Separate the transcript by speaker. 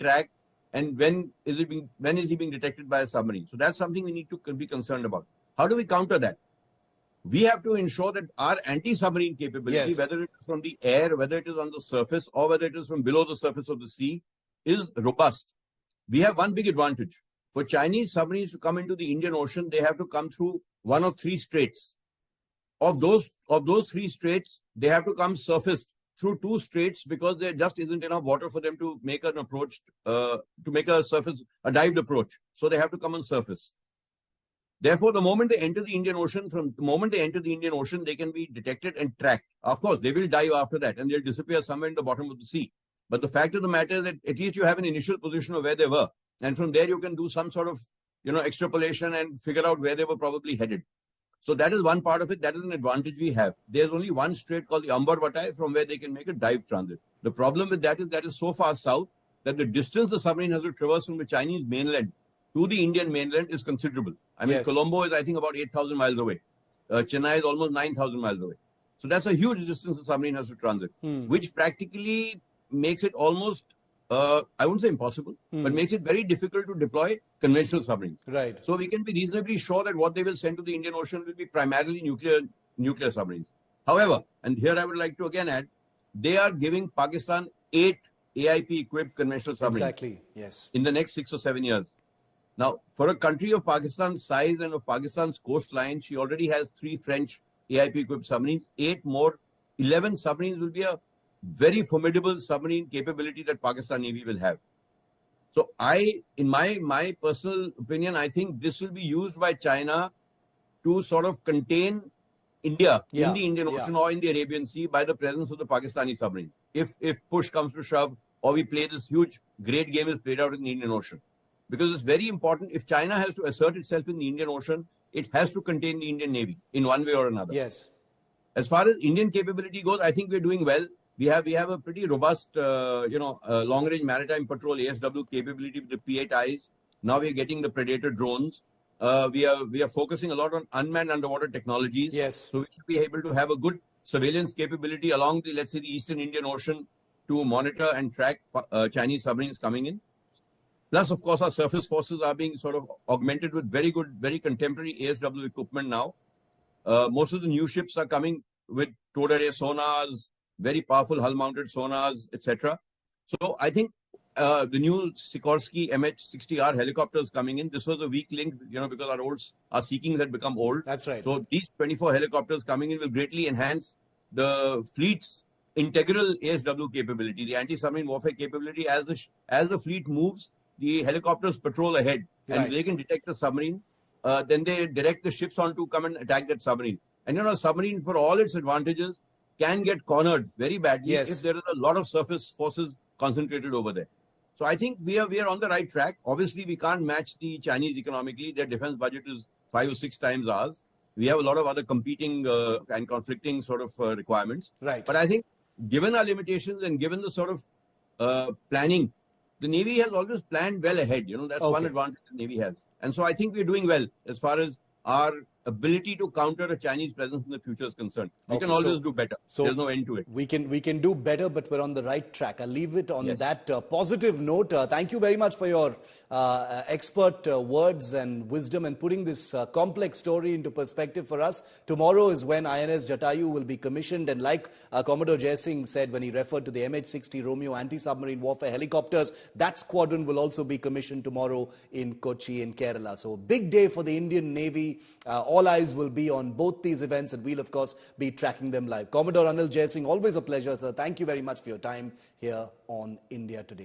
Speaker 1: track, and when is he being detected by a submarine? So that's something we need to be concerned about. How do we counter that? We have to ensure that our anti-submarine capability, whether it is from the air, whether it is on the surface, or whether it is from below the surface of the sea, is robust. We have one big advantage. For Chinese submarines to come into the Indian Ocean, they have to come through one of three straits. Of those three straits, they have to come surfaced through two straits because there just isn't enough water for them to make an approach, to make a dived approach. So they have to come on surface. Therefore, the moment they enter the Indian Ocean, they can be detected and tracked. Of course, they will dive after that and they'll disappear somewhere in the bottom of the sea. But the fact of the matter is that at least you have an initial position of where they were. And from there, you can do some sort of, extrapolation and figure out where they were probably headed. So that is one part of it. That is an advantage we have. There's only one strait called the Ambarvatai from where they can make a dive transit. The problem with that is so far south that the distance the submarine has to traverse from the Chinese mainland to the Indian mainland is considerable. I mean, Colombo is, I think, about 8,000 miles away. Chennai is almost 9,000 miles away. So that's a huge distance the submarine has to transit, which practically makes it almost, I wouldn't say impossible, but makes it very difficult to deploy conventional submarines.
Speaker 2: Right.
Speaker 1: So we can be reasonably sure that what they will send to the Indian Ocean will be primarily nuclear submarines. However, and here I would like to again add, they are giving Pakistan 8 AIP-equipped conventional submarines.
Speaker 2: Exactly, yes.
Speaker 1: In the next 6 or 7 years. Now, for a country of Pakistan's size and of Pakistan's coastline, she already has 3 French AIP-equipped submarines, 8 more, 11 submarines will be a very formidable submarine capability that Pakistan Navy will have. So in my personal opinion, I think this will be used by China to sort of contain India in the Indian Ocean or in the Arabian Sea by the presence of the Pakistani submarines. If push comes to shove, or we play this huge, great game is played out in the Indian Ocean. Because it's very important, if China has to assert itself in the Indian Ocean, it has to contain the Indian Navy in one way or another.
Speaker 2: Yes.
Speaker 1: As far as Indian capability goes, I think we're doing well. We have a pretty robust, long-range maritime patrol ASW capability with the P8Is. Now we're getting the Predator drones. We are focusing a lot on unmanned underwater technologies.
Speaker 2: Yes.
Speaker 1: So we should be able to have a good surveillance capability along the, let's say, the Eastern Indian Ocean to monitor and track Chinese submarines coming in. Plus, of course, our surface forces are being sort of augmented with very good, very contemporary ASW equipment now. Most of the new ships are coming with towed array sonars, very powerful hull-mounted sonars, etc. So I think the new Sikorsky MH-60R helicopters coming in, this was a weak link, because our Sea Kings had become old.
Speaker 2: That's right.
Speaker 1: So these 24 helicopters coming in will greatly enhance the fleet's integral ASW capability, the anti-submarine warfare capability. As the fleet moves, the helicopters patrol ahead, and they can detect the submarine. Then they direct the ships on to come and attack that submarine. And a submarine, for all its advantages, can get cornered very badly if there is a lot of surface forces concentrated over there. So I think we are on the right track. Obviously, we can't match the Chinese economically. Their defense budget is 5 or 6 times ours. We have a lot of other competing and conflicting sort of requirements.
Speaker 2: Right.
Speaker 1: But I think given our limitations and given the sort of planning, the Navy has always planned well ahead. That's one advantage the Navy has. And so I think we're doing well as far as our ability to counter a Chinese presence in the future is concerned. We can always do better.
Speaker 2: So
Speaker 1: there's no end to it.
Speaker 2: We can do better, but we're on the right track. I'll leave it on that positive note. Thank you very much for your expert words and wisdom and putting this complex story into perspective for us. Tomorrow is when INS Jatayu will be commissioned, and like Commodore Jai Singh said when he referred to the MH-60 Romeo anti-submarine warfare helicopters, that squadron will also be commissioned tomorrow in Kochi in Kerala. So big day for the Indian Navy. All eyes will be on both these events, and we'll, of course, be tracking them live. Commodore Anil Jai Singh, always a pleasure, sir. Thank you very much for your time here on India Today.